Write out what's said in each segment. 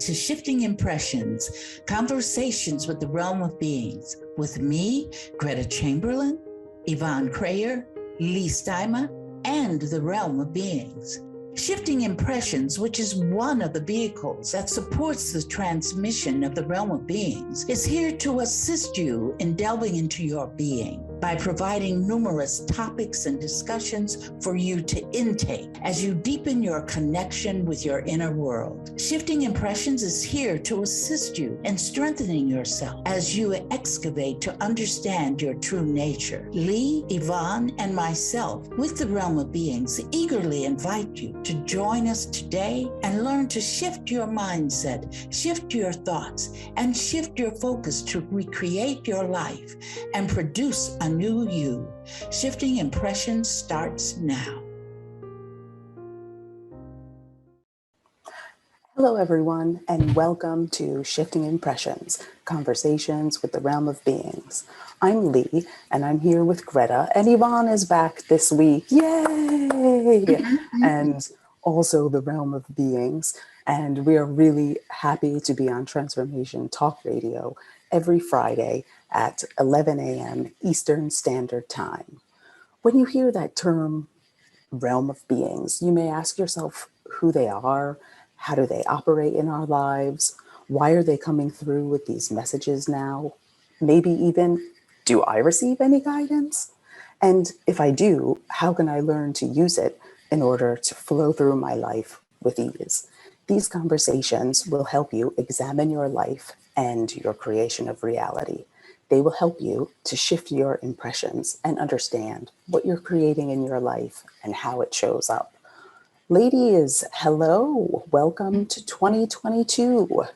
to Shifting Impressions, Conversations with the Realm of Beings, with me, Gretta Chamberlain, Yvonne Kraeher, Leigh Stima, and the Realm of Beings. Shifting Impressions, which is one of the vehicles that supports the transmission of the Realm of Beings, is here to assist you in delving into your being by providing numerous topics and discussions for you to intake as you deepen your connection with your inner world. Shifting Impressions is here to assist you in strengthening yourself as you excavate to understand your true nature. Leigh, Yvonne, and myself, with the Realm of Beings, eagerly invite you to join us today and learn to shift your mindset, shift your thoughts, and shift your focus to recreate your life and produce a new you. Shifting Impressions starts now. Hello, everyone, and welcome to Shifting Impressions, Conversations with the Realm of Beings. I'm Leigh, and I'm here with Gretta, and Yvonne is back this week. Yay! And also the Realm of Beings. And we are really happy to be on Transformation Talk Radio every Friday at 11 a.m. Eastern Standard Time. When you hear that term, Realm of Beings, you may ask yourself who they are, how do they operate in our lives, why are they coming through with these messages now? Maybe even, do I receive any guidance? And if I do, how can I learn to use it in order to flow through my life with ease? These conversations will help you examine your life and your creation of reality. They will help you to shift your impressions and understand what you're creating in your life and how it shows up. Ladies, hello. Welcome to 2022.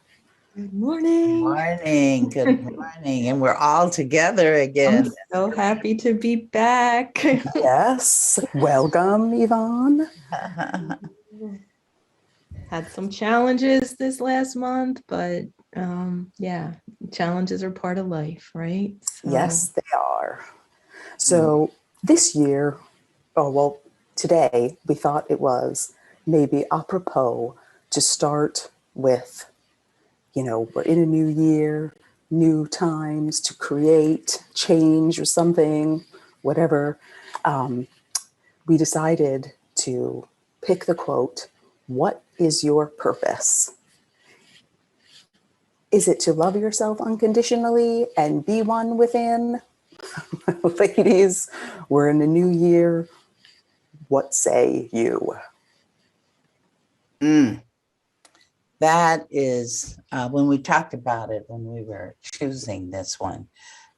Good morning. Morning, good morning. And we're all together again. I'm so happy to be back. Yes, welcome, Yvonne. Had some challenges this last month, but yeah, challenges are part of life, right? So. Yes, they are. So this year, today, we thought it was maybe apropos to start with, we're in a new year, new times to create change or something, whatever. We decided to pick the quote, "What is your purpose?" Is it to love yourself unconditionally and be one within? Ladies, we're in a new year. What say you? That is, when we talked about it, when we were choosing this one,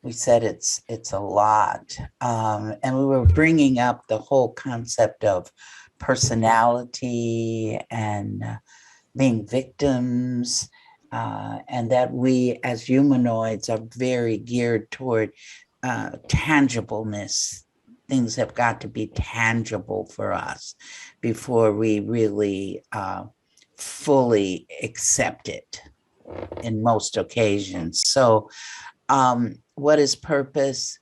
we said it's a lot. And we were bringing up the whole concept of personality and being victims, and that we as humanoids are very geared toward tangibleness. Things have got to be tangible for us before we really fully accept it in most occasions. So what is purpose?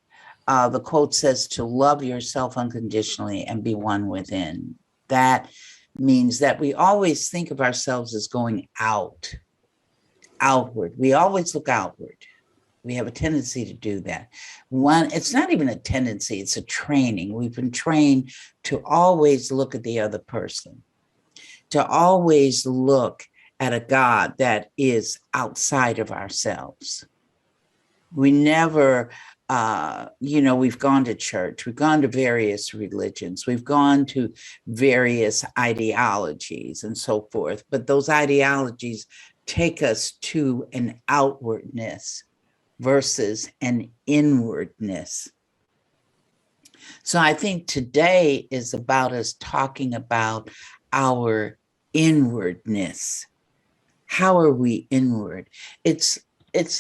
The quote says to love yourself unconditionally and be one within. That means that we always think of ourselves as going outward. We always look outward. We have a tendency to do that. It's not even a tendency, it's a training. We've been trained to always look at the other person, to always look at a God that is outside of ourselves. We never, we've gone to church, we've gone to various religions, we've gone to various ideologies and so forth, but those ideologies take us to an outwardness versus an inwardness. So I think today is about us talking about our inwardness. How are we inward? It's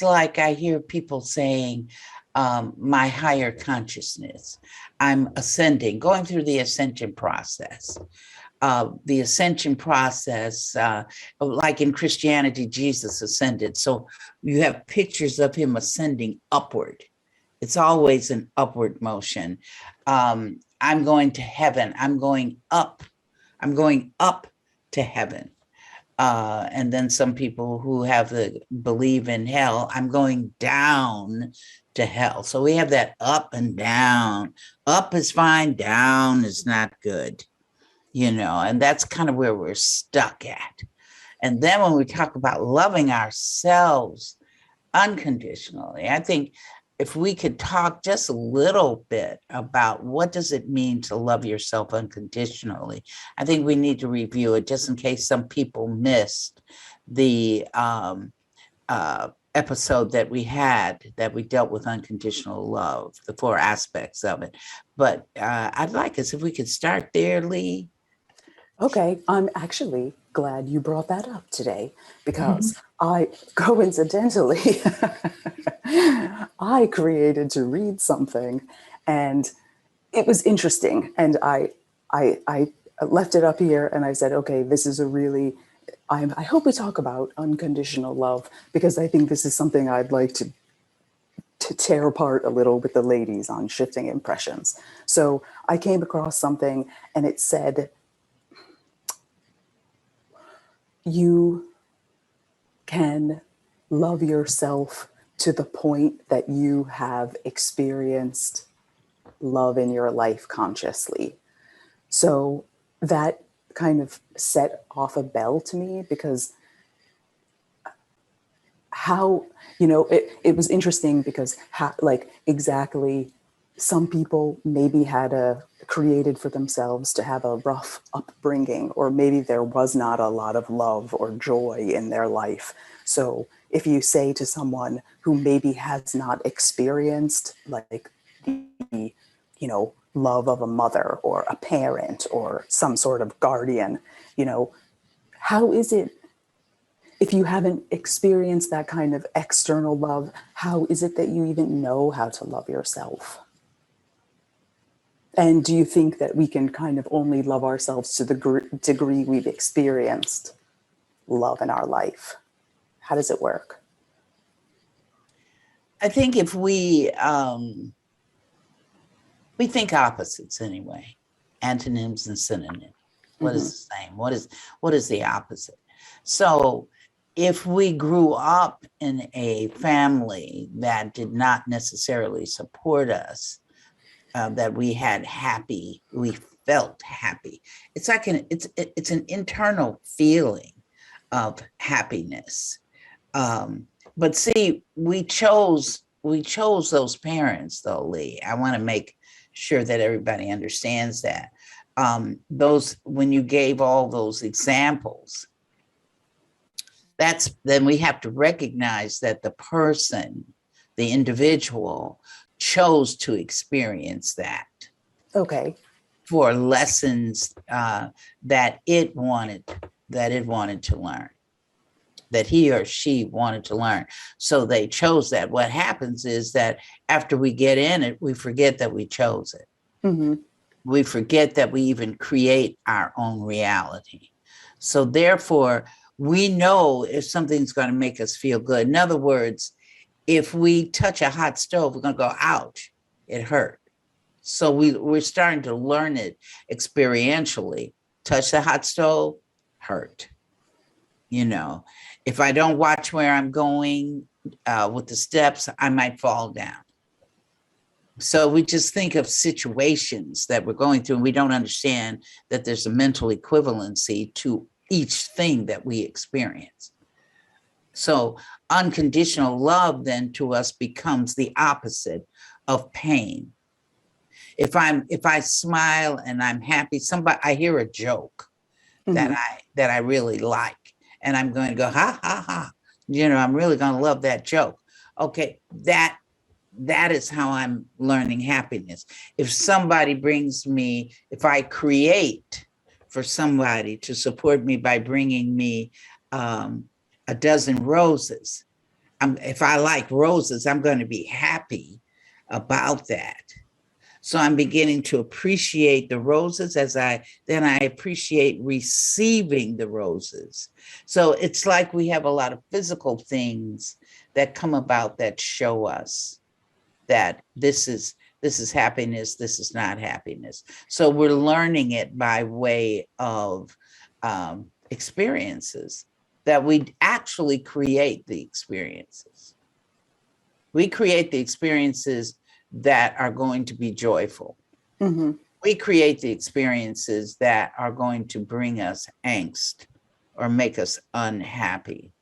like I hear people saying, my higher consciousness, I'm ascending, going through the ascension process. The ascension process, like in Christianity, Jesus ascended. So you have pictures of him ascending upward. It's always an upward motion. I'm going to heaven. I'm going up to heaven. And then some people who have the believe in hell, I'm going down to hell. So we have that up and down. Up is fine, down is not good, and that's kind of where we're stuck at. And then when we talk about loving ourselves unconditionally, I think if we could talk just a little bit about what does it mean to love yourself unconditionally, I think we need to review it just in case some people missed the episode that we dealt with unconditional love, the 4 aspects of it. But I'd like us if we could start there, Leigh. Okay, I'm actually glad you brought that up today because I coincidentally I created to read something and it was interesting, and I left it up here and I said, okay, this is a really I hope we talk about unconditional love because I think this is something I'd like to tear apart a little with the ladies on Shifting Impressions. So I came across something and it said, you can love yourself to the point that you have experienced love in your life consciously. So that kind of set off a bell to me because it was interesting because exactly some people maybe had created for themselves to have a rough upbringing, or maybe there was not a lot of love or joy in their life. So if you say to someone who maybe has not experienced like the, love of a mother or a parent or some sort of guardian, how is it, if you haven't experienced that kind of external love, how is it that you even know how to love yourself? And do you think that we can kind of only love ourselves to the degree we've experienced love in our life? How does it work? I think if we think opposites anyway, antonyms and synonyms. What is the same? What is the opposite? So if we grew up in a family that did not necessarily support us, that we felt happy. It's like it's an internal feeling of happiness. But see, we chose those parents though, Leigh. I want to make sure that everybody understands that. When you gave all those examples, then we have to recognize that the person, the individual, chose to experience that. Okay. For lessons that it wanted to learn, that he or she wanted to learn. So they chose that. What happens is that after we get in it, we forget that we chose it. Mm-hmm. We forget that we even create our own reality. So therefore, we know if something's going to make us feel good. In other words, if we touch a hot stove, we're going to go, ouch, it hurt. So we're starting to learn it experientially. Touch the hot stove, hurt. If I don't watch where I'm going with the steps, I might fall down. So we just think of situations that we're going through, and we don't understand that there's a mental equivalency to each thing that we experience. So unconditional love then to us becomes the opposite of pain. If I smile and I'm happy, I hear a joke that I really like, and I'm going to go, ha, ha, ha. I'm really going to love that joke. Okay, that is how I'm learning happiness. If I create for somebody to support me by bringing me a dozen roses, if I like roses, I'm going to be happy about that. So I'm beginning to appreciate the roses I appreciate receiving the roses. So it's like we have a lot of physical things that come about that show us that this is happiness, this is not happiness. So we're learning it by way of experiences, that we actually create the experiences. We create the experiences that are going to be joyful. Mm-hmm. We create the experiences that are going to bring us angst or make us unhappy.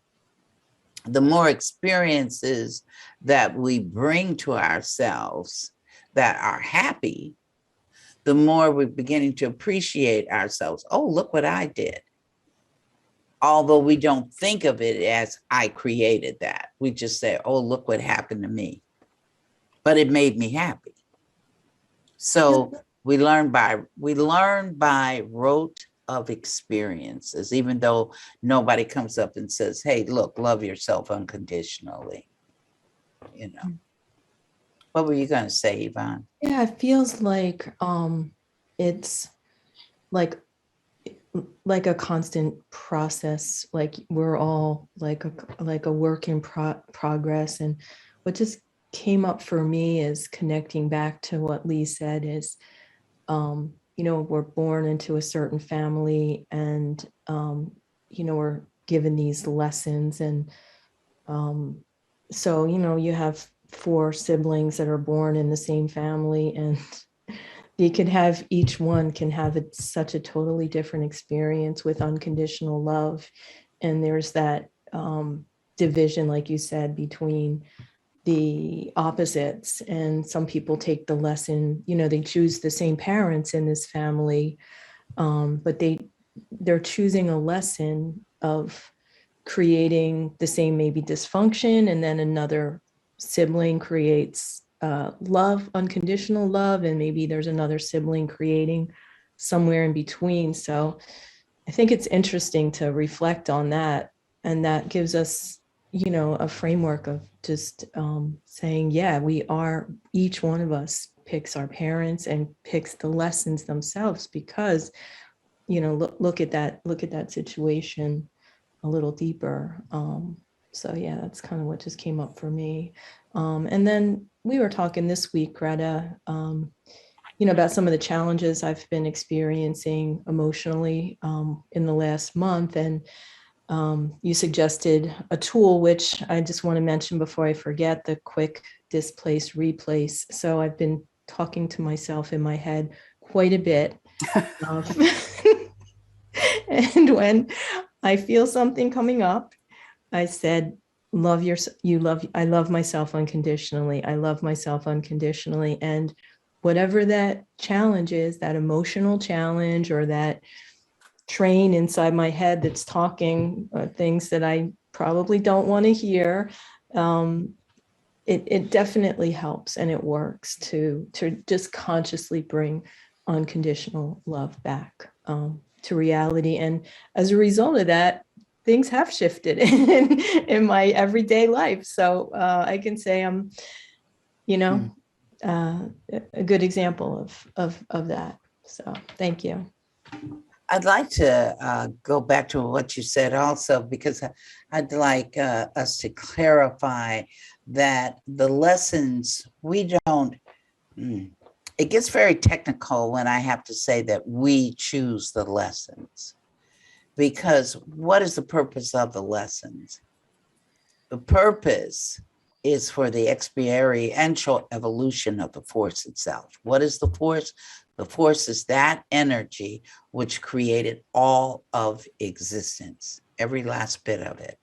The more experiences that we bring to ourselves that are happy, the more we're beginning to appreciate ourselves. Oh, look what I did. Although we don't think of it as I created that. We just say, oh, look what happened to me. But it made me happy. So we learn by rote of experiences, even though nobody comes up and says, hey, look, love yourself unconditionally. You know. What were you going to say, Yvonne? Yeah, it feels like it's like a constant process. Like we're all like a work in progress. And what just came up for me is connecting back to what Leigh said is, we're born into a certain family, and we're given these lessons, and so you have 4 siblings that are born in the same family, and you can have, each one can have such a totally different experience with unconditional love. And there's that division, like you said, between the opposites. And some people take the lesson, they choose the same parents in this family, but they're choosing a lesson of creating the same maybe dysfunction, and then another sibling creates love, unconditional love, and maybe there's another sibling creating somewhere in between. So I think it's interesting to reflect on that, and that gives us a framework of just saying, yeah, we are, each one of us picks our parents and picks the lessons themselves, because look at that situation a little deeper. So yeah, that's kind of what just came up for me. And then we were talking this week, Greta, about some of the challenges I've been experiencing emotionally in the last month. And you suggested a tool, which I just want to mention before I forget, the quick displace replace. So I've been talking to myself in my head quite a bit. And when I feel something coming up, I said, I love myself unconditionally. I love myself unconditionally. And whatever that challenge is, that emotional challenge, or that train inside my head that's talking things that I probably don't want to hear, it definitely helps, and it works to just consciously bring unconditional love back to reality. And as a result of that, things have shifted in my everyday life. So I can say I'm, a good example of that. So thank you. I'd like to go back to what you said also, because I'd like us to clarify that the lessons, we don't, it gets very technical when I have to say that we choose the lessons, because what is the purpose of the lessons? The purpose is for the experiential evolution of the force itself. What is the force? The force is that energy which created all of existence, every last bit of it.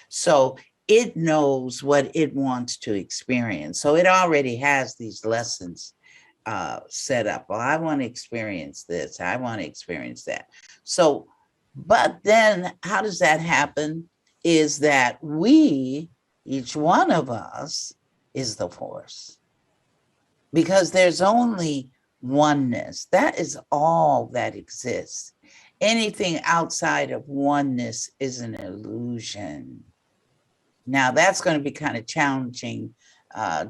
So it knows what it wants to experience. So it already has these lessons set up. Well, I want to experience this. I want to experience that. So, but then how does that happen? Is that we, each one of us, is the force. Because there's only oneness. That is all that exists. Anything outside of oneness is an illusion. Now, that's going to be kind of challenging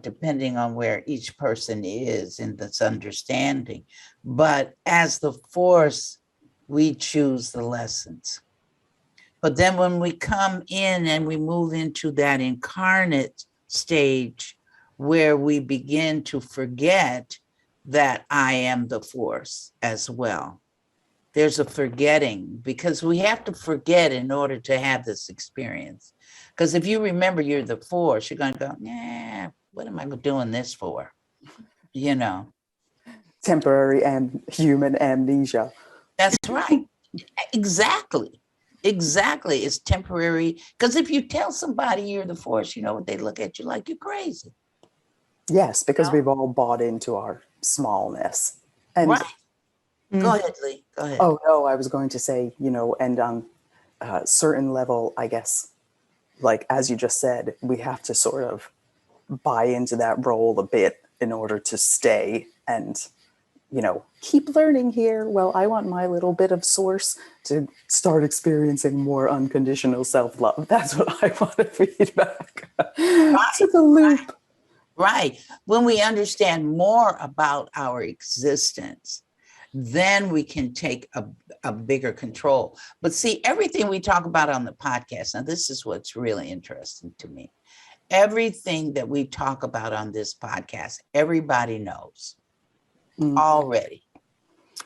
depending on where each person is in this understanding. But as the force, we choose the lessons. But then when we come in and we move into that incarnate stage where we begin to forget that I am the force as well. There's a forgetting, because we have to forget in order to have this experience. Because if you remember you're the force, you're going to go, yeah, what am I doing this for? You know. Temporary and human amnesia. That's right. Exactly. Exactly. It's temporary. Because if you tell somebody you're the force, you know what, they look at you like you're crazy. Yes, because we've all bought into our smallness. And right. Go ahead, Leigh. Go ahead. oh no, I was going to say, and on a certain level, I guess, like as you just said, we have to sort of buy into that role a bit in order to stay and, keep learning here. Well, I want my little bit of source to start experiencing more unconditional self-love. That's what I want to feed back to the loop. Right. When we understand more about our existence, then we can take a bigger control. But see, everything we talk about on the podcast, now this is what's really interesting to me. Everything that we talk about on this podcast, everybody knows already.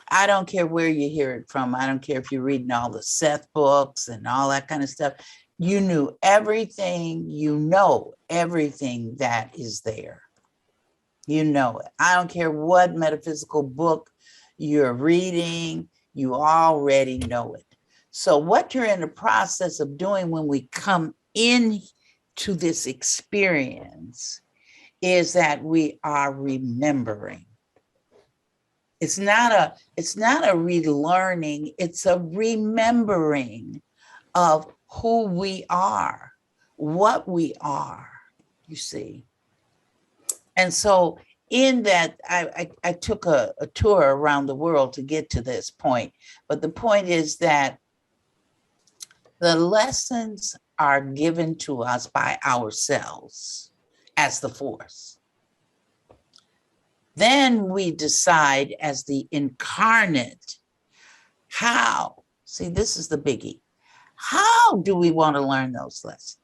I don't care where you hear it from. I don't care if you're reading all the Seth books and all that kind of stuff. You knew everything, everything that is there. You know it. I don't care what metaphysical book you're reading, you already know it. So what you're in the process of doing when we come in to this experience is that we are remembering. It's not a relearning, it's a remembering of who we are, what we are, you see. And so in that, I took a tour around the world to get to this point. But the point is that the lessons are given to us by ourselves as the force. Then we decide as the incarnate how. See, this is the biggie. How do we want to learn those lessons?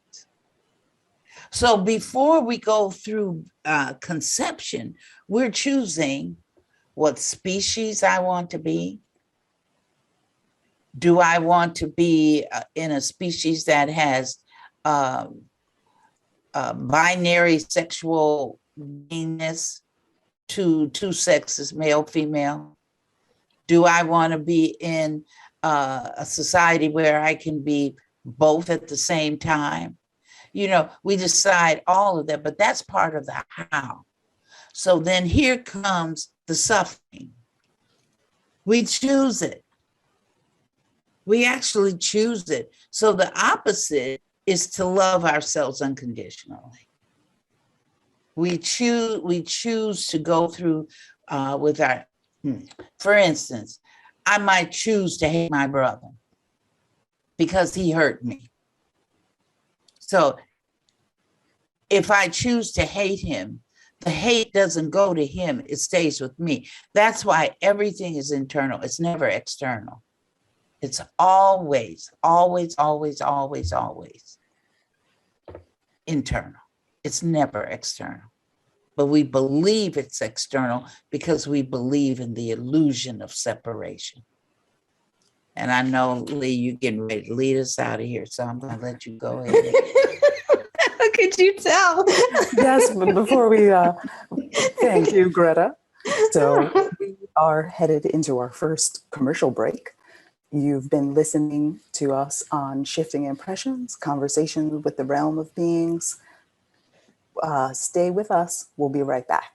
So before we go through conception, we're choosing what species I want to be. Do I want to be in a species that has binary sexual beingness, two sexes, male, female? Do I want to be in a society where I can be both at the same time? We decide all of that, but that's part of the how. So then here comes the suffering. We choose it. We actually choose it. So the opposite is to love ourselves unconditionally. We choose to go through with our, for instance, I might choose to hate my brother because he hurt me. So if I choose to hate him, the hate doesn't go to him, it stays with me. That's why everything is internal. It's never external. It's always, always, always, always, always internal. It's never external. But we believe it's external because we believe in the illusion of separation. And I know, Leigh, you're getting ready to lead us out of here, so I'm going to let you go ahead. How could you tell? Yes, but before we thank you, Greta. So we are headed into our first commercial break. You've been listening to us on Shifting Impressions, Conversations with the Realm of Beings. Stay with us. We'll be right back.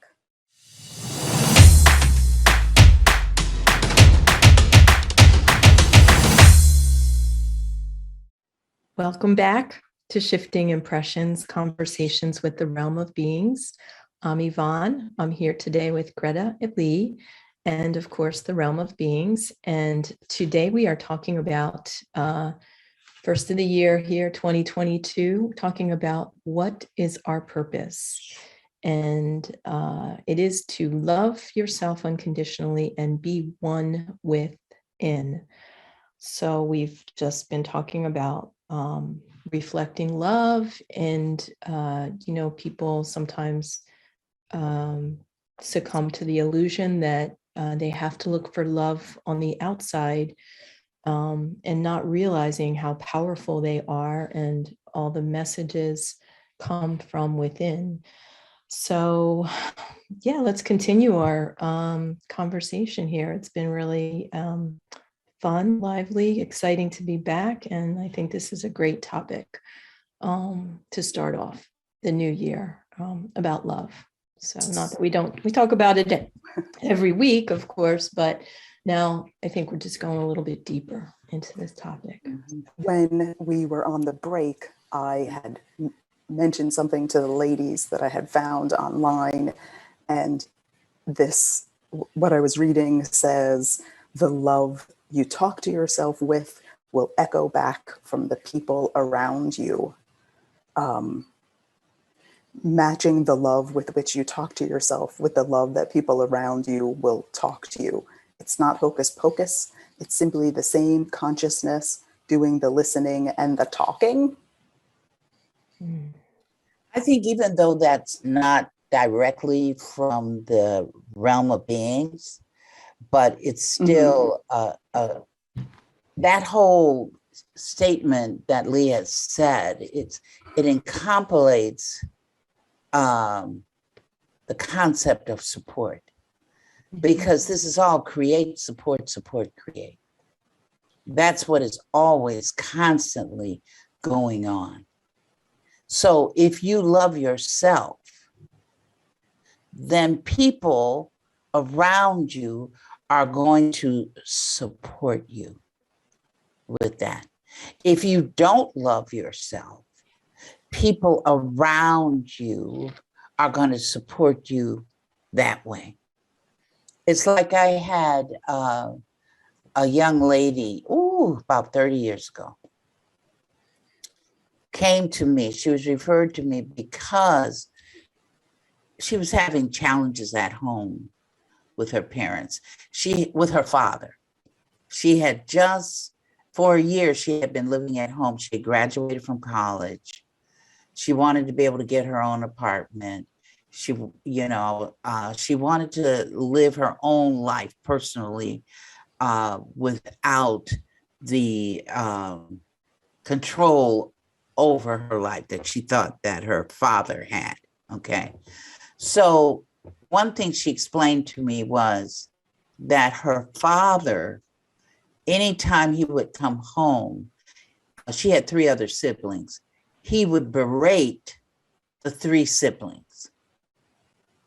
Welcome back to Shifting Impressions, Conversations with the Realm of Beings. I'm Yvonne. I'm here today with Gretta and Leigh, and of course, the Realm of Beings. And today we are talking about first of the year here, 2022, talking about what is our purpose. And it is to love yourself unconditionally and be one within. So we've just been talking about reflecting love, and people sometimes succumb to the illusion that They have to look for love on the outside, and not realizing how powerful they are, and all the messages come from within. So, yeah, let's continue our conversation here. It's been really fun, lively, exciting to be back. And I think this is a great topic to start off the new year, about love. So not that we talk about it every week, of course, but now I think we're just going a little bit deeper into this topic. When we were on the break, I had mentioned something to the ladies that I had found online, and this, what I was reading says, the love you talk to yourself with will echo back from the people around you. Matching the love with which you talk to yourself with the love that people around you will talk to you. It's not hocus pocus. It's simply the same consciousness doing the listening and the talking. I think even though that's not directly from the realm of beings, but it's still that whole statement that Leigh has said, it encapsulates the concept of support, because this is all create, support, support, create. That's what is always constantly going on. So if you love yourself, then people around you are going to support you with that. If you don't love yourself, people around you are going to support you that way. It's like I had a young lady, about 30 years ago, came to me. She was referred to me because she was having challenges at home with her parents, with her father. She had just, for a year, she had been living at home. She had graduated from college. She wanted to be able to get her own apartment. She wanted to live her own life personally, without the control over her life that she thought that her father had. Okay. So one thing she explained to me was that her father, anytime he would come home, she had 3 other siblings, he would berate the 3 siblings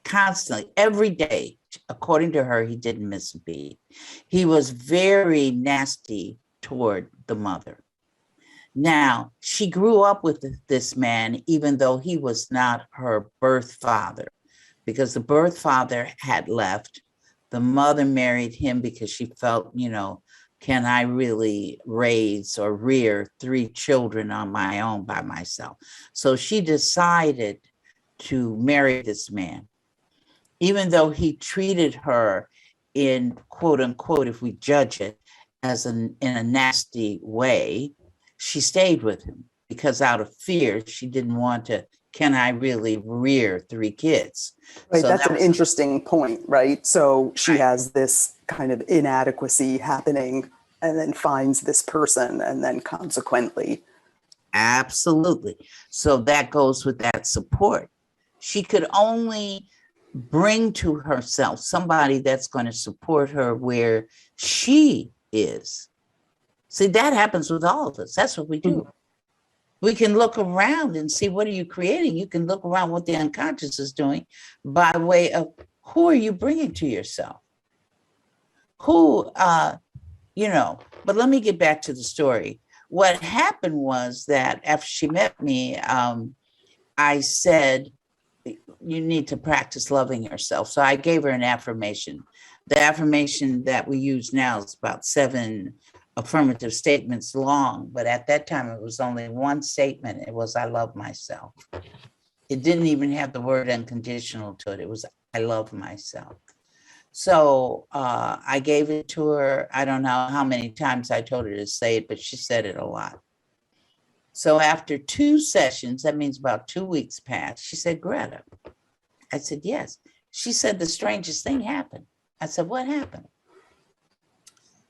constantly, every day. According to her, he didn't miss a beat. He was very nasty toward the mother. Now, she grew up with this man, even though he was not her birth father, because the birth father had left. The mother married him because she felt, can I really raise or rear 3 children on my own by myself? So she decided to marry this man, even though he treated her in, quote unquote, if we judge it, in a nasty way. She stayed with him because out of fear, she didn't want to, can I really rear 3 kids? Right, So that's an interesting point, right? So she has this kind of inadequacy happening and then finds this person, and then consequently. Absolutely. So that goes with that support. She could only bring to herself somebody that's going to support her where she is. See, that happens with all of us. That's what we do. We can look around and see, what are you creating? You can look around what the unconscious is doing by way of who are you bringing to yourself? But let me get back to the story. What happened was that after she met me, I said, you need to practice loving yourself. So I gave her an affirmation. The affirmation that we use now is about 7 affirmative statements long, but at that time it was only one statement. It was, I love myself. It didn't even have the word unconditional to it. It was, I love myself. So I gave it to her. I don't know how many times I told her to say it, but she said it a lot. So after 2 sessions, that means about 2 weeks passed, she said, Greta. I said, yes. She said, the strangest thing happened. I said, what happened?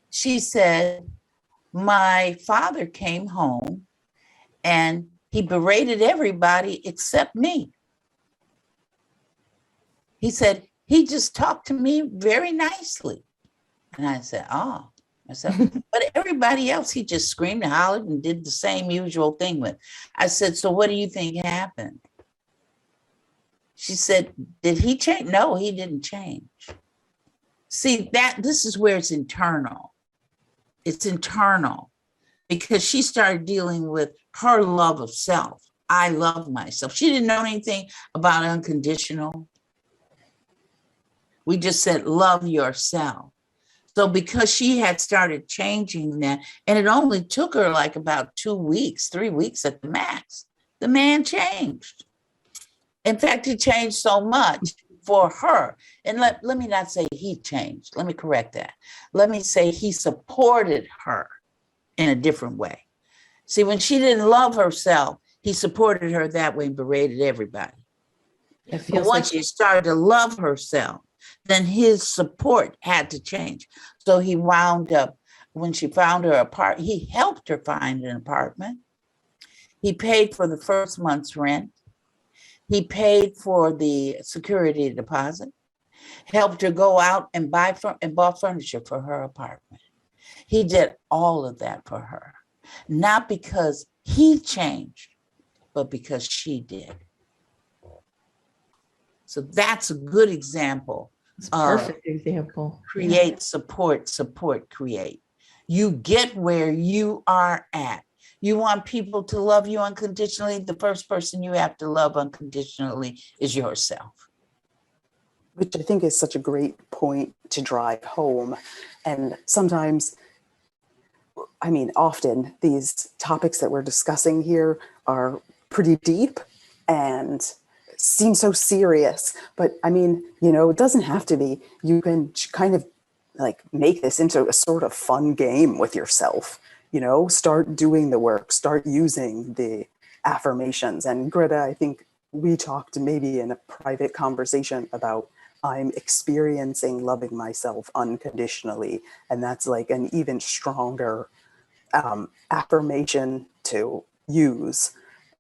She said, my father came home and he berated everybody except me. He said, he just talked to me very nicely. And I said, oh. I said, but everybody else, he just screamed and hollered and did the same usual thing with. I said, so what do you think happened? She said, did he change? No, he didn't change. See, this is where it's internal. It's internal because she started dealing with her love of self. I love myself. She didn't know anything about unconditional. We just said, love yourself. So because she had started changing that, and it only took her like about 2 weeks, 3 weeks at the max, the man changed. In fact, he changed so much for her. And let me not say he changed. Let me correct that. Let me say he supported her in a different way. See, when she didn't love herself, he supported her that way and berated everybody. But once she started to love herself, then his support had to change. So he wound up, when she found her apartment, he helped her find an apartment. He paid for the first month's rent. He paid for the security deposit, helped her go out and bought furniture for her apartment. He did all of that for her, not because he changed, but because she did. So that's a good example. It's a perfect example. Create, support, create. You get where you are at. You want people to love you unconditionally. The first person you have to love unconditionally is yourself. Which I think is such a great point to drive home. And sometimes, I mean, often these topics that we're discussing here are pretty deep and seem so serious. But I mean, you know, it doesn't have to be. You can kind of like make this into a sort of fun game with yourself. You know, start doing the work, start using the affirmations. And Greta, I think we talked maybe in a private conversation about I'm experiencing loving myself unconditionally. And that's like an even stronger affirmation to use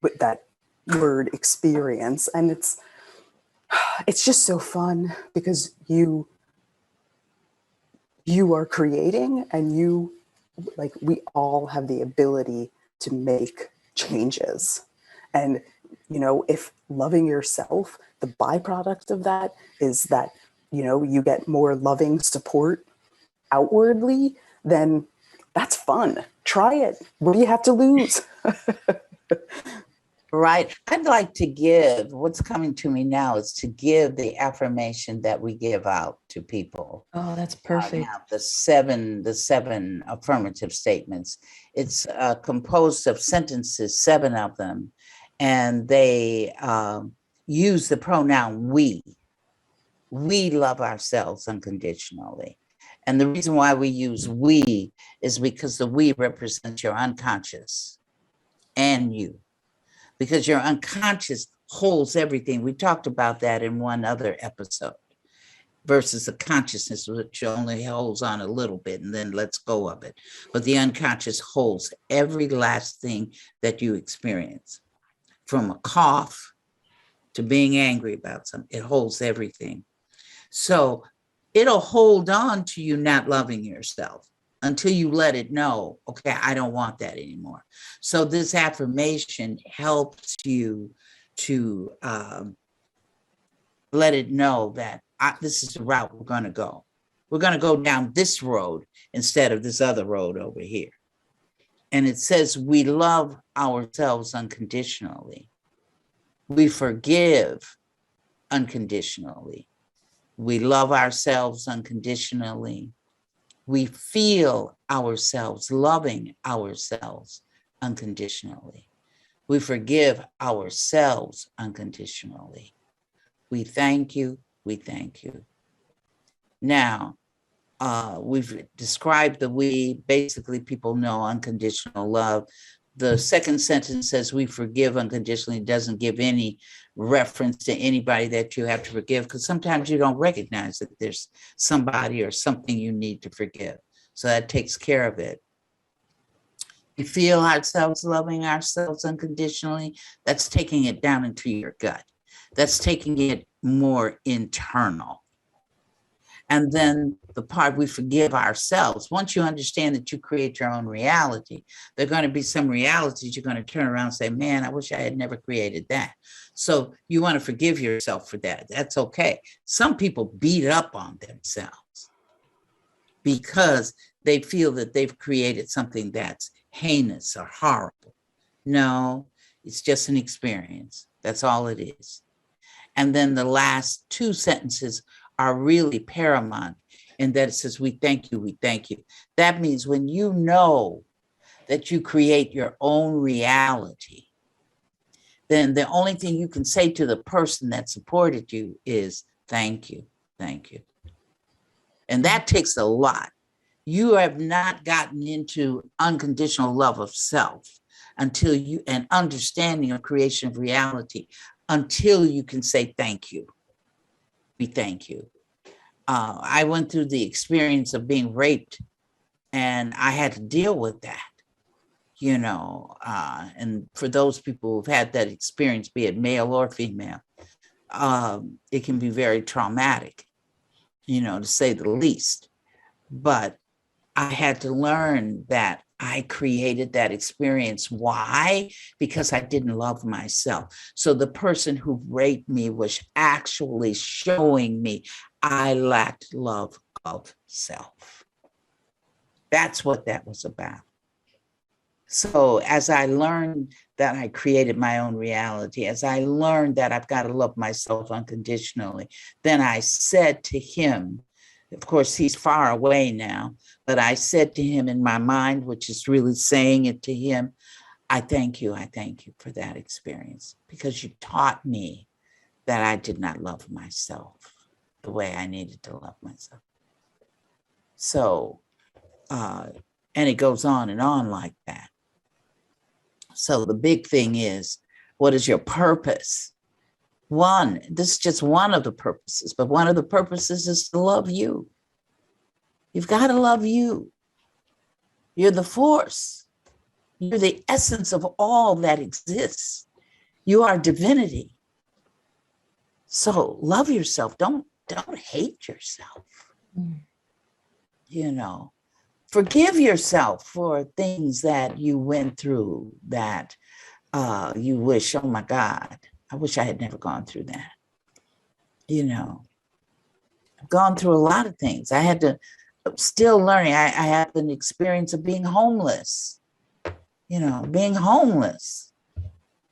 with that word experience. And it's just so fun because you are creating, and you, like, we all have the ability to make changes. And, you know, if loving yourself, the byproduct of that is that, you know, you get more loving support outwardly, then that's fun. Try it. What do you have to lose? Right. I'd like to give, what's coming to me now is to give the affirmation that we give out to people. Oh, that's perfect. The seven affirmative statements. It's composed of sentences, 7 of them, and they use the pronoun we. We love ourselves unconditionally. And the reason why we use we is because the we represents your unconscious and you. Because your unconscious holds everything. We talked about that in one other episode versus the consciousness, which only holds on a little bit and then lets go of it. But the unconscious holds every last thing that you experience, from a cough to being angry about something. It holds everything. So it'll hold on to you not loving yourself until you let it know, okay, I don't want that anymore. So this affirmation helps you to let it know that this is the route we're going to go. We're going to go down this road instead of this other road over here. And it says we love ourselves unconditionally. We forgive unconditionally. We love ourselves unconditionally. We feel ourselves loving ourselves unconditionally. We forgive ourselves unconditionally. We thank you. We thank you. Now, we've described the we. Basically, people know unconditional love, The second sentence says we forgive unconditionally, doesn't give any reference to anybody that you have to forgive, because sometimes you don't recognize that there's somebody or something you need to forgive. So that takes care of it. We feel ourselves loving ourselves unconditionally. That's taking it down into your gut. That's taking it more internal. And then the part we forgive ourselves. Once you understand that you create your own reality, there are going to be some realities you're going to turn around and say, man, I wish I had never created that. So you want to forgive yourself for that. That's okay. Some people beat up on themselves because they feel that they've created something that's heinous or horrible. No, it's just an experience. That's all it is. And then the last two sentences are really paramount in that it says, we thank you, we thank you. That means when you know that you create your own reality, then the only thing you can say to the person that supported you is thank you, thank you. And that takes a lot. You have not gotten into unconditional love of self until you, and understanding of creation of reality, until you can say thank you. We thank you. I went through the experience of being raped, and I had to deal with that, and for those people who've had that experience, be it male or female, it can be very traumatic, to say the least. But I had to learn that I created that experience. Why? Because I didn't love myself. So the person who raped me was actually showing me I lacked love of self. That's what that was about. So as I learned that I created my own reality, as I learned that I've got to love myself unconditionally, then I said to him, of course, he's far away now, but I said to him in my mind, which is really saying it to him, I thank you for that experience, because you taught me that I did not love myself the way I needed to love myself. So, and it goes on and on like that. So the big thing is, what is your purpose? One, this is just one of the purposes, but one of the purposes is to love you. You've got to love you. You're the force. You're the essence of all that exists. You are divinity. So love yourself. Don't hate yourself. Forgive yourself for things that you went through that you wish, oh my God, I wish I had never gone through that. I've gone through a lot of things. I had to, still learning. I had an experience of being homeless, being homeless,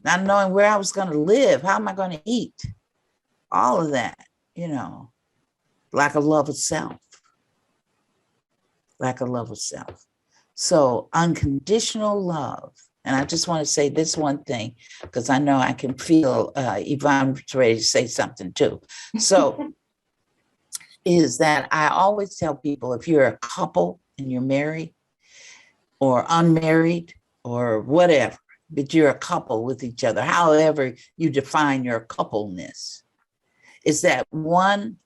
not knowing where I was going to live. How am I going to eat? All of that, lack of love of self. Lack of love of self. So unconditional love. And I just want to say this one thing, because I know I can feel Yvonne's ready to say something too. So is that I always tell people, if you're a couple and you're married or unmarried or whatever, but you're a couple with each other, however you define your coupleness, is that one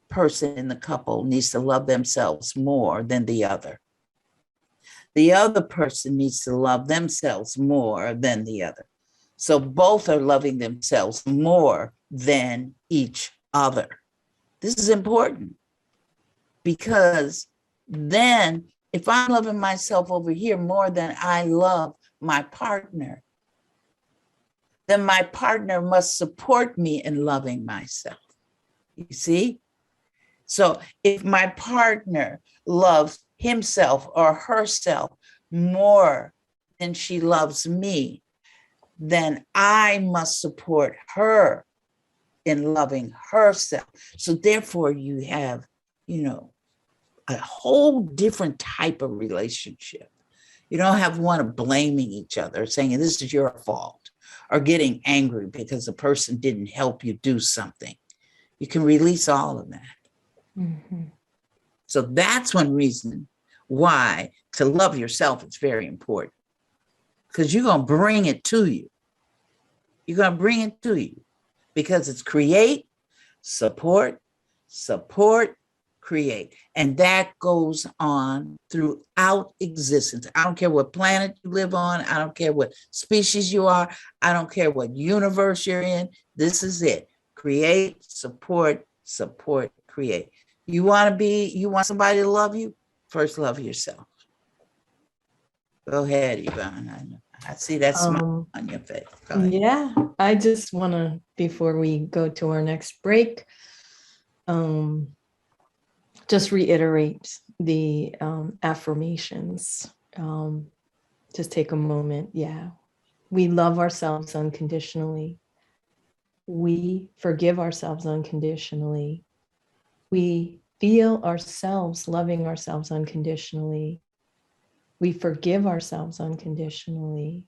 person in the couple needs to love themselves more than the other. The other person needs to love themselves more than the other. So both are loving themselves more than each other. This is important, because then if I'm loving myself over here more than I love my partner, then my partner must support me in loving myself. You see? So if my partner loves himself or herself more than she loves me, then I must support her in loving herself. So therefore you have, a whole different type of relationship. You don't have one of blaming each other, saying this is your fault, or getting angry because the person didn't help you do something. You can release all of that. Mm-hmm. So that's one reason why to love yourself is very important. because you're going to bring it to you. You're going to bring it to you because it's create, support, create. And that goes on throughout existence. I don't care what planet you live on. I don't care what species you are. I don't care what universe you're in. This is it. Create, support, create. You want somebody to love you? First, love yourself. Go ahead, Yvonne. I see that smile on your face. Yeah, I just want to, before we go to our next break, just reiterate the affirmations. Just take a moment. Yeah. We love ourselves unconditionally. We forgive ourselves unconditionally. We feel ourselves loving ourselves unconditionally. We forgive ourselves unconditionally.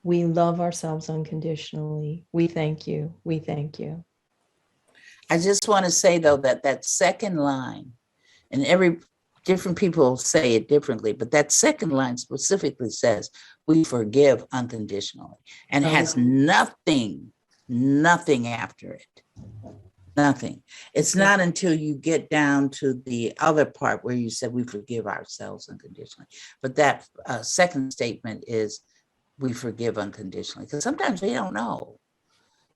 We love ourselves unconditionally. We thank you. We thank you. I just want to say, though, that second line, and every different people say it differently, but that second line specifically says, we forgive unconditionally, and has nothing after it. Nothing. It's not until you get down to the other part where you said we forgive ourselves unconditionally. But that second statement is we forgive unconditionally, because sometimes they don't know.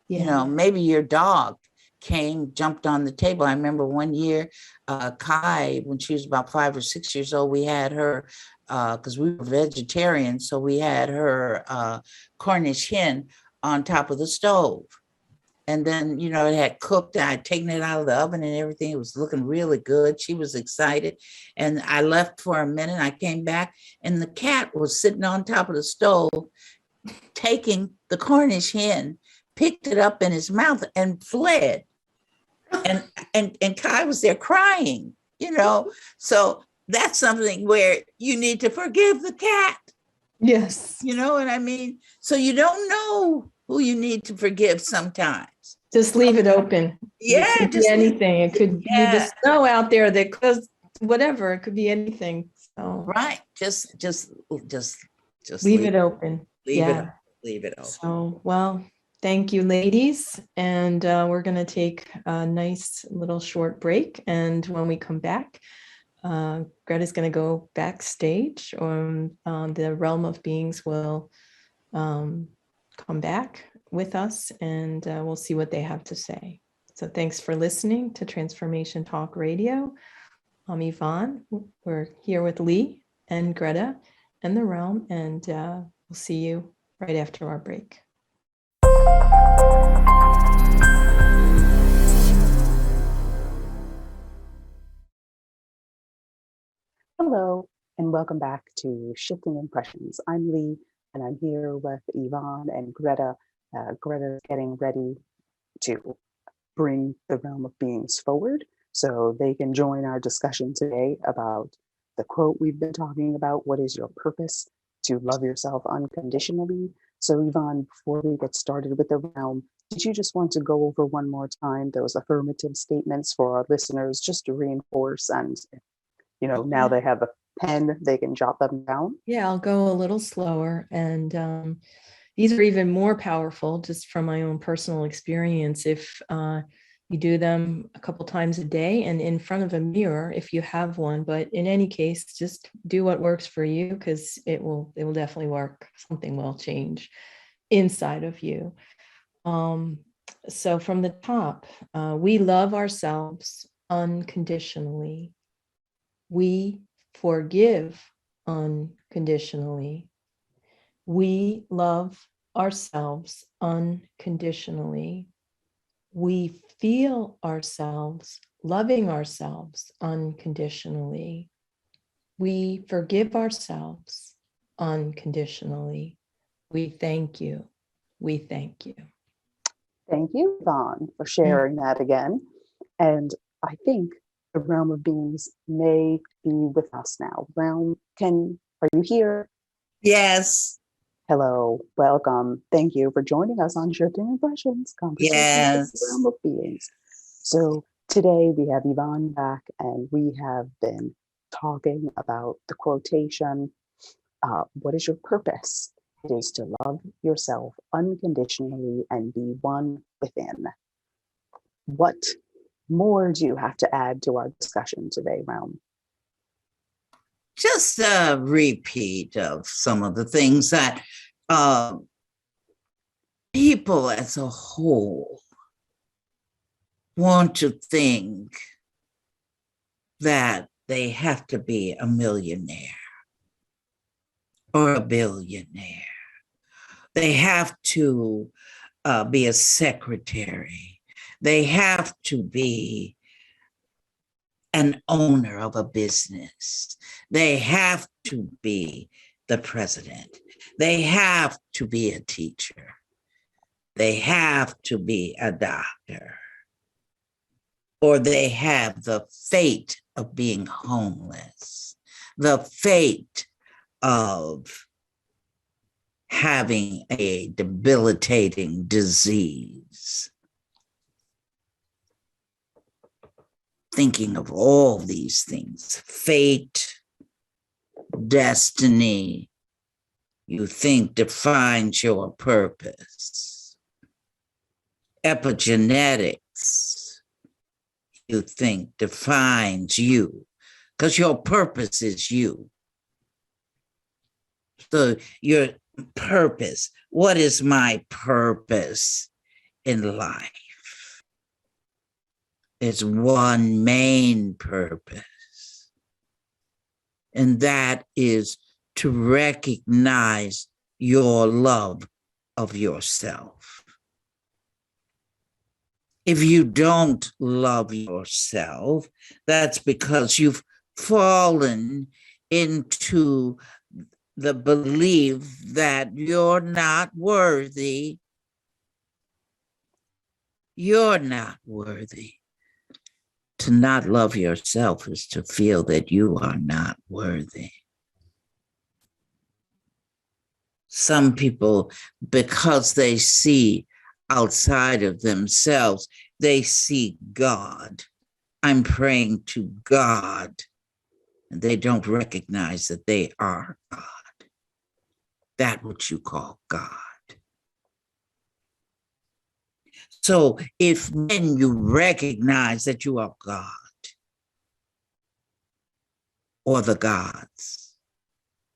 Yeah. You know, maybe your dog jumped on the table. I remember one year, Kai, when she was about 5 or 6 years old, we had her, because we were vegetarians, so we had her Cornish hen on top of the stove. And then, you know, it had cooked. I had taken it out of the oven and everything. It was looking really good. She was excited. And I left for a minute. I came back and the cat was sitting on top of the stove, taking the Cornish hen, picked it up in his mouth and fled. And Kai was there crying, you know. So that's something where you need to forgive the cat. Yes. You know what I mean? So you don't know who you need to forgive sometimes. Just leave it open. Yeah, it could be anything. It could be the snow out there that caused whatever. It could be anything. So right. Just leave it open. Leave it open. So, well, thank you, ladies. And we're going to take a nice little short break. And when we come back, Greta's going to go backstage. The realm of beings will come back with us, and we'll see what they have to say. So thanks for listening to Transformation Talk Radio. I'm Yvonne. We're here with Leigh and Greta and the realm, and we'll see you right after our break. Hello, and welcome back to Shifting Impressions. I'm Leigh, and I'm here with Yvonne and Greta. Greta's getting ready to bring the realm of beings forward so they can join our discussion today about the quote we've been talking about. What is your purpose? To love yourself unconditionally. So Yvonne, before we get started with the realm, did you just want to go over one more time those affirmative statements for our listeners, just to reinforce, and you know, now they have a pen, they can jot them down? Yeah, I'll go a little slower. And these are even more powerful just from my own personal experience. If you do them a couple times a day and in front of a mirror, if you have one, but in any case, just do what works for you, because it will definitely work. Something will change inside of you. So from the top, we love ourselves unconditionally. We forgive unconditionally. We love ourselves unconditionally. We feel ourselves loving ourselves unconditionally. We forgive ourselves unconditionally. We thank you. We thank you. Thank you, Yvonne, for sharing that again. And I think the realm of beings may be with us now. Realm, are you here? Yes. Hello, welcome. Thank you for joining us on Shifting Impressions, Conversations with the Realm of Beings. So today we have Yvonne back, and we have been talking about the quotation, What is your purpose? It is to love yourself unconditionally and be one within. What more do you have to add to our discussion today, Realm? Just a repeat of some of the things that people as a whole want to think that they have to be a millionaire or a billionaire. They have to be a secretary. They have to be an owner of a business. They have to be the president. They have to be a teacher. They have to be a doctor. Or they have the fate of being homeless, the fate of having a debilitating disease. Thinking of all these things, fate, destiny, you think defines your purpose. Epigenetics, you think defines you, because your purpose is you. So your purpose, what is my purpose in life? It's one main purpose, and that is to recognize your love of yourself. If you don't love yourself, that's because you've fallen into the belief that you're not worthy. You're not worthy. To not love yourself is to feel that you are not worthy. Some people, because they see outside of themselves, they see God. I'm praying to God, and they don't recognize that they are God. That what you call God. So if when you recognize that you are God or the gods,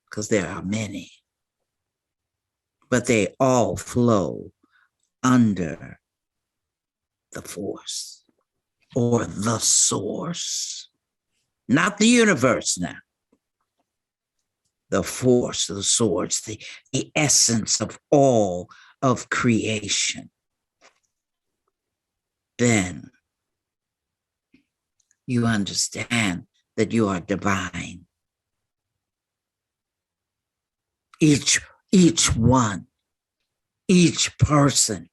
because there are many, but they all flow under the force or the source, not the universe now. The force, the source, the essence of all of creation. Then you understand that you are divine. Each one, each person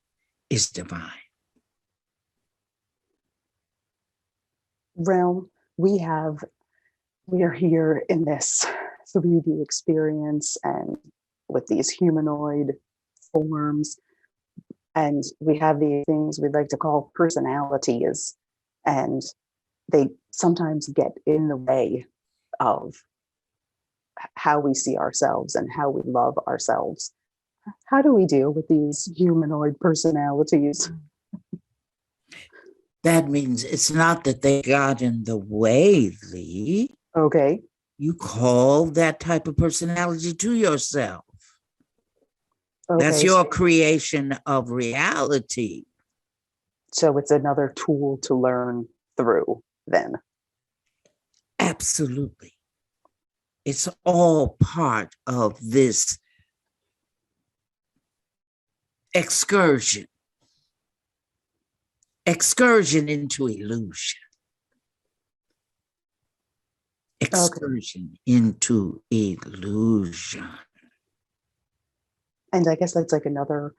is divine. Realm, we are here in this 3D experience and with these humanoid forms. And we have these things we'd like to call personalities, and they sometimes get in the way of how we see ourselves and how we love ourselves. How do we deal with these humanoid personalities? That means it's not that they got in the way, Leigh. Okay. You call that type of personality to yourself. Okay. That's your creation of reality. So it's another tool to learn through then. Absolutely. It's all part of this excursion into illusion. Excursion into illusion. And I guess that's like another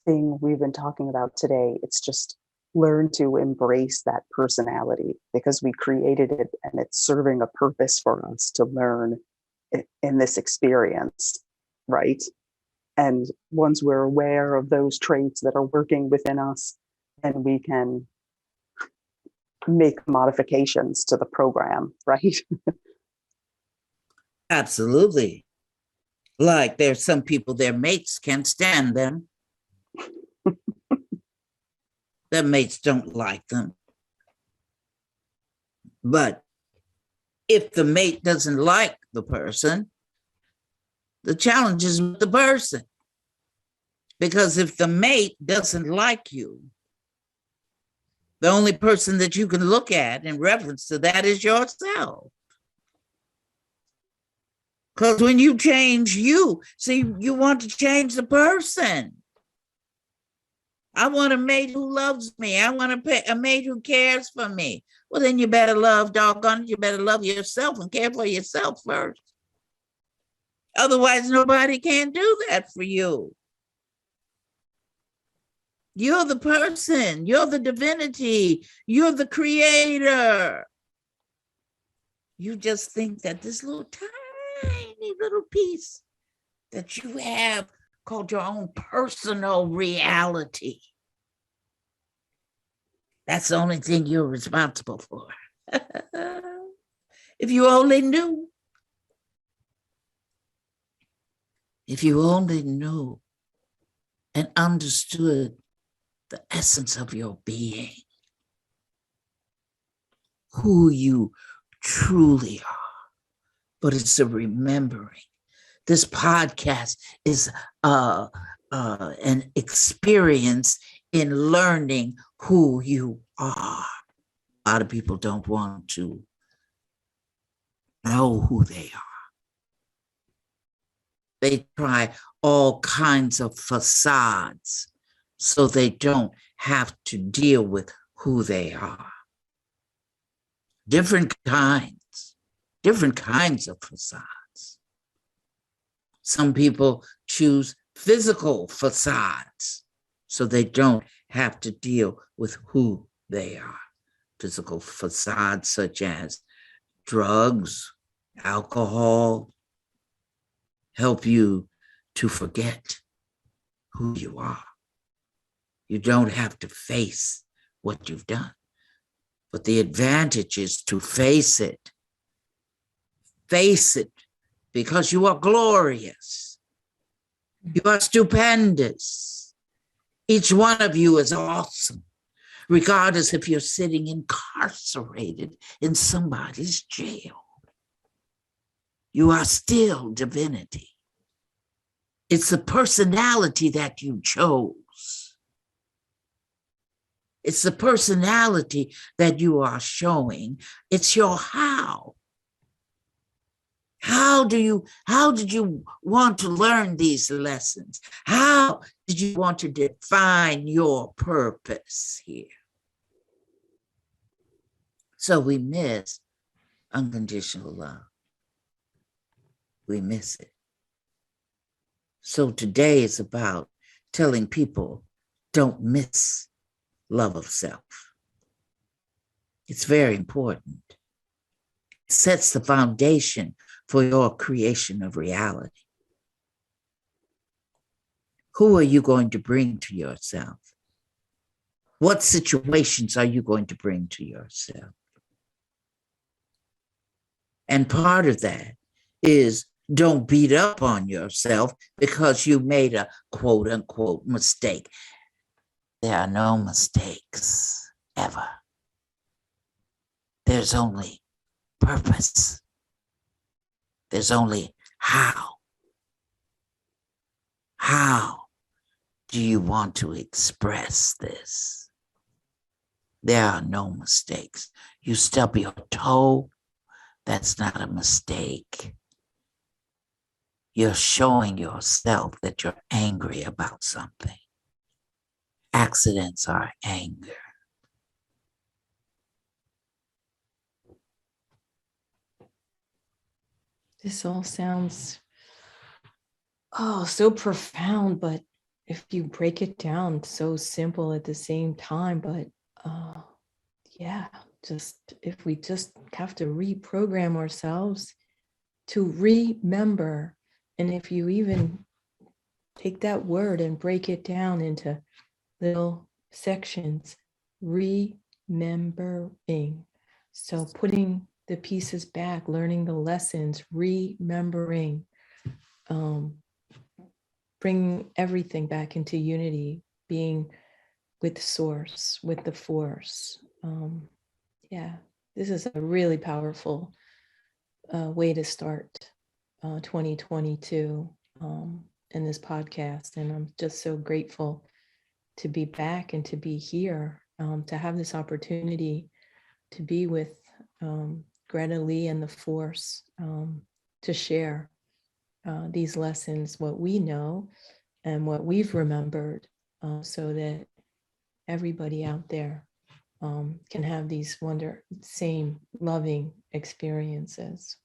thing we've been talking about today. It's just learn to embrace that personality because we created it and it's serving a purpose for us to learn in this experience, right? And once we're aware of those traits that are working within us, then we can make modifications to the program, right? Absolutely. Like there's some people, their mates can't stand them. Their mates don't like them. But if the mate doesn't like the person, the challenge is with the person. Because if the mate doesn't like you, the only person that you can look at in reference to that is yourself. Because when you change you, see, you want to change the person. I want a mate who loves me. I want a mate who cares for me. Well, then you better love, doggone it, you better love yourself and care for yourself first. Otherwise, nobody can do that for you. You're the person. You're the divinity. You're the creator. You just think that this little tiny little piece that you have called your own personal reality, that's the only thing you're responsible for. If you only knew. If you only knew and understood the essence of your being, who you truly are. But it's a remembering. This podcast is an experience in learning who you are. A lot of people don't want to know who they are. They try all kinds of facades so they don't have to deal with who they are. Different kinds of facades. Some people choose physical facades so they don't have to deal with who they are. Physical facades such as drugs, alcohol, help you to forget who you are. You don't have to face what you've done. But the advantage is to face it. Face it because you are glorious. You are stupendous. Each one of you is awesome, regardless if you're sitting incarcerated in somebody's jail. You are still divinity. It's the personality that you chose. It's the personality that you are showing. It's your how. How did you want to learn these lessons? How did you want to define your purpose here? So we miss unconditional love. We miss it. So today is about telling people, don't miss love of self. It's very important. It sets the foundation for your creation of reality. Who are you going to bring to yourself? What situations are you going to bring to yourself? And part of that is don't beat up on yourself because you made a quote unquote mistake. There are no mistakes ever. There's only purpose. There's only how. How do you want to express this? There are no mistakes. You stub your toe, that's not a mistake. You're showing yourself that you're angry about something. Accidents are anger. This all sounds, so profound, but if you break it down, so simple at the same time. But if we just have to reprogram ourselves to remember, and if you even take that word and break it down into little sections, remembering. So putting the pieces back, learning the lessons, remembering. bring everything back into unity, being with source, with the force. This is a really powerful way to start 2022 in this podcast. And I'm just so grateful to be back and to be here, to have this opportunity to be with Greta, Leigh, and the force, to share these lessons, what we know and what we've remembered, so that everybody out there can have these same loving experiences.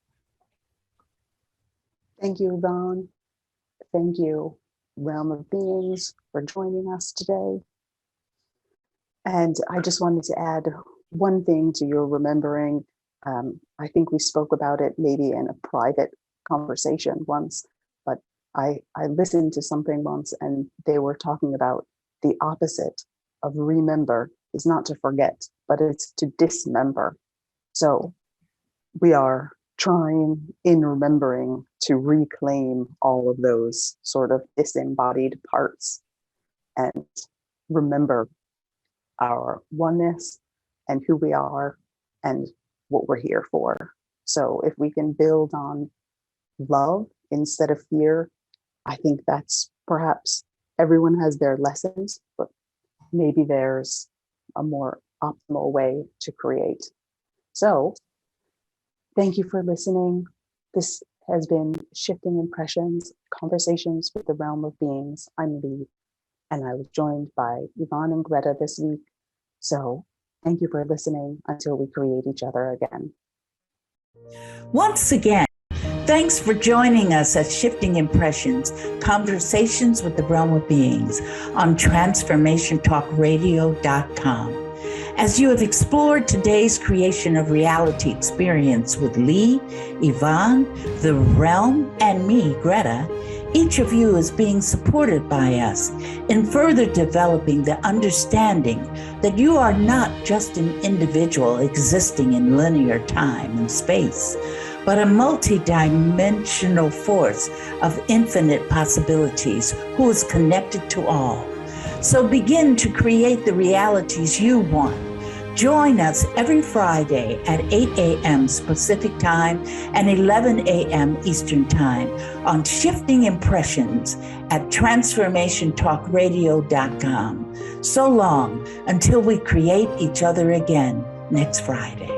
Thank you, Yvonne. Thank you, Realm of Beings, for joining us today. And I just wanted to add one thing to your remembering. I think we spoke about it maybe in a private conversation once, but I listened to something once and they were talking about the opposite of remember is not to forget, but it's to dismember. So we are trying in remembering to reclaim all of those sort of disembodied parts and remember our oneness and who we are and what we're here for. So if we can build on love instead of fear, I think that's perhaps everyone has their lessons, but maybe there's a more optimal way to create. So thank you for listening. This has been Shifting Impressions, Conversations with the Realm of Beings. I'm Leigh, and I was joined by Yvonne and Greta this week. So thank you for listening until we create each other again. Once again, thanks for joining us at Shifting Impressions, Conversations with the Realm of Beings on TransformationTalkRadio.com. As you have explored today's creation of reality experience with Leigh, Yvonne, the Realm, and me, Greta, each of you is being supported by us in further developing the understanding that you are not just an individual existing in linear time and space, but a multidimensional force of infinite possibilities who is connected to all. So begin to create the realities you want. Join us every Friday at 8 a.m. Pacific Time and 11 a.m. Eastern Time on Shifting Impressions at TransformationTalkRadio.com. So long until we create each other again next Friday.